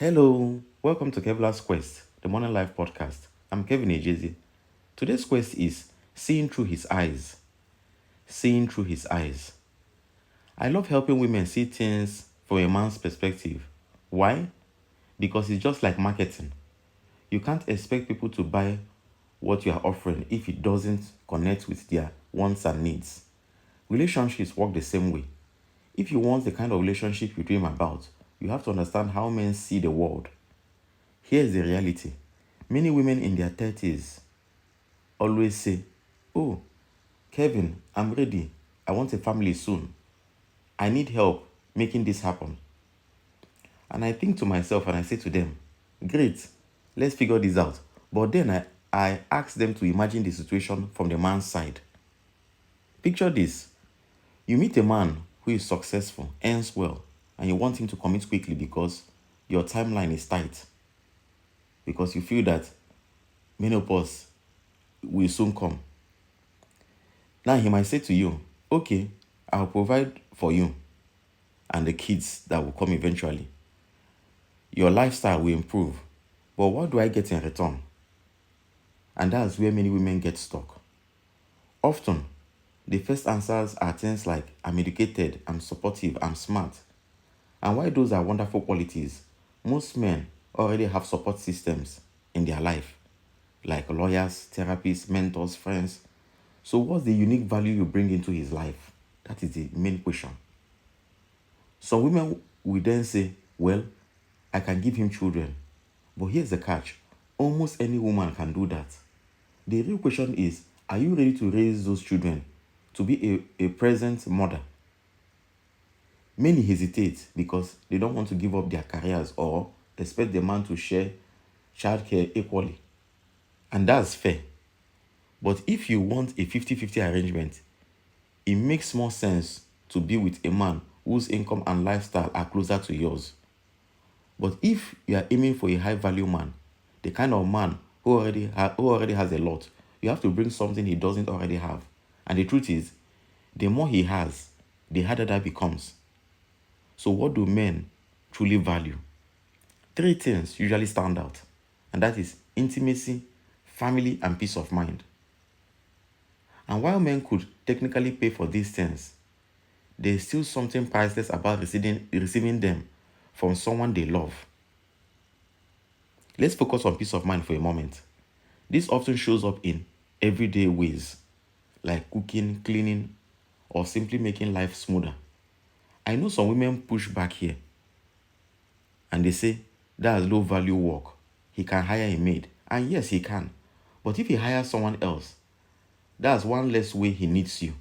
Hello, welcome to Kevlar's Quest, the Morning Life podcast. I'm Kevin Ejezi. Today's quest is seeing through his eyes. Seeing through his eyes. I love helping women see things from a man's perspective. Why? Because it's just like marketing. You can't expect people to buy what you are offering if it doesn't connect with their wants and needs. Relationships work the same way. If you want the kind of relationship you dream about, you have to understand how men see the world. Here's the reality. Many women in their 30s always say, "Oh, Kevin, I'm ready. I want a family soon. I need help making this happen." And I think to myself and I say to them, "Great, let's figure this out." But then I ask them to imagine the situation from the man's side. Picture this. You meet a man who is successful, earns well, and you want him to commit quickly because your timeline is tight. Because you feel that menopause will soon come. Now he might say to you, "Okay, I'll provide for you and the kids that will come eventually. Your lifestyle will improve. But what do I get in return?" And that's where many women get stuck. Often, the first answers are things like, "I'm educated, I'm supportive, I'm smart." And while those are wonderful qualities, most men already have support systems in their life, like lawyers, therapists, mentors, friends. So what's the unique value you bring into his life? That is the main question. Some women will then say, "Well, I can give him children." But here's the catch. Almost any woman can do that. The real question is, are you ready to raise those children to be a present mother? Many hesitate because they don't want to give up their careers or expect the man to share childcare equally. And that's fair. But if you want a 50-50 arrangement, it makes more sense to be with a man whose income and lifestyle are closer to yours. But if you are aiming for a high value man, the kind of man who already has a lot, you have to bring something he doesn't already have. And the truth is, the more he has, the harder that becomes. So what do men truly value? Three things usually stand out, and that is intimacy, family, and peace of mind. And while men could technically pay for these things, there's still something priceless about receiving them from someone they love. Let's focus on peace of mind for a moment. This often shows up in everyday ways, like cooking, cleaning, or simply making life smoother. I know some women push back here and they say that's low value work. He can hire a maid. And yes, he can. But if he hires someone else, that's one less way he needs you,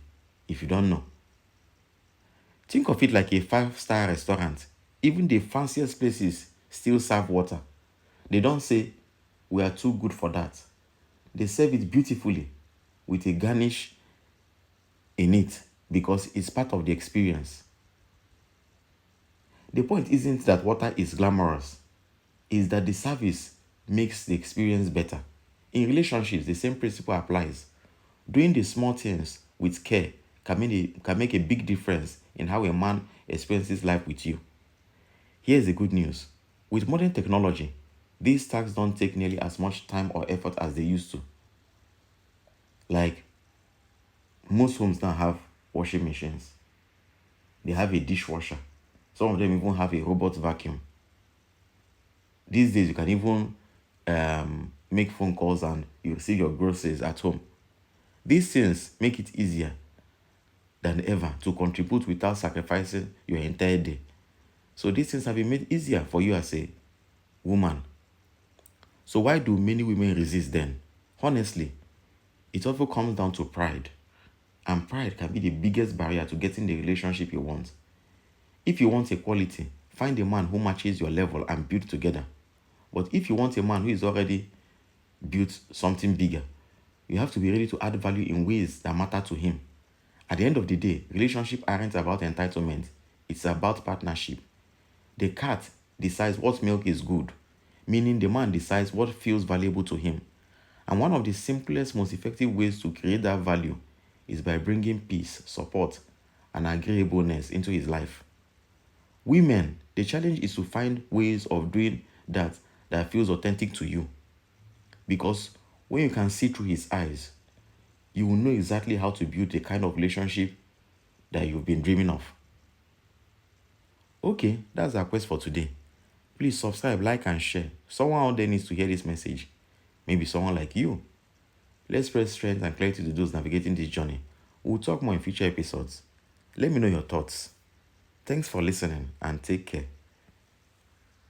if you don't know. Think of it like a five-star restaurant. Even the fanciest places still serve water. They don't say, "We are too good for that." They serve it beautifully with a garnish in it because it's part of the experience. The point isn't that water is glamorous, it's that the service makes the experience better. In relationships, the same principle applies. Doing the small things with care can make a big difference in how a man experiences life with you. Here's the good news. With modern technology, these tasks don't take nearly as much time or effort as they used to. Like, most homes now have washing machines. They have a dishwasher. Some of them even have a robot vacuum. These days, you can even make phone calls and you receive your groceries at home. These things make it easier than ever to contribute without sacrificing your entire day. So these things have been made easier for you as a woman. So why do many women resist then? Honestly, it often comes down to pride. And pride can be the biggest barrier to getting the relationship you want. If you want equality, find a man who matches your level and build together. But if you want a man who is already built something bigger, you have to be ready to add value in ways that matter to him. At the end of the day, relationships aren't about entitlement, it's about partnership. The cat decides what milk is good, meaning the man decides what feels valuable to him. And one of the simplest, most effective ways to create that value is by bringing peace, support, and agreeableness into his life. Women The challenge is to find ways of doing that feels authentic to you. Because when you can see through his eyes, you will know exactly how to build the kind of relationship that you've been dreaming of. Okay, that's our quest for today. Please subscribe, like, and share. Someone out there needs to hear this message. Maybe someone like you. Let's spread strength and clarity to those navigating this journey. We'll talk more in future episodes. Let me know your thoughts. Thanks for listening and take care.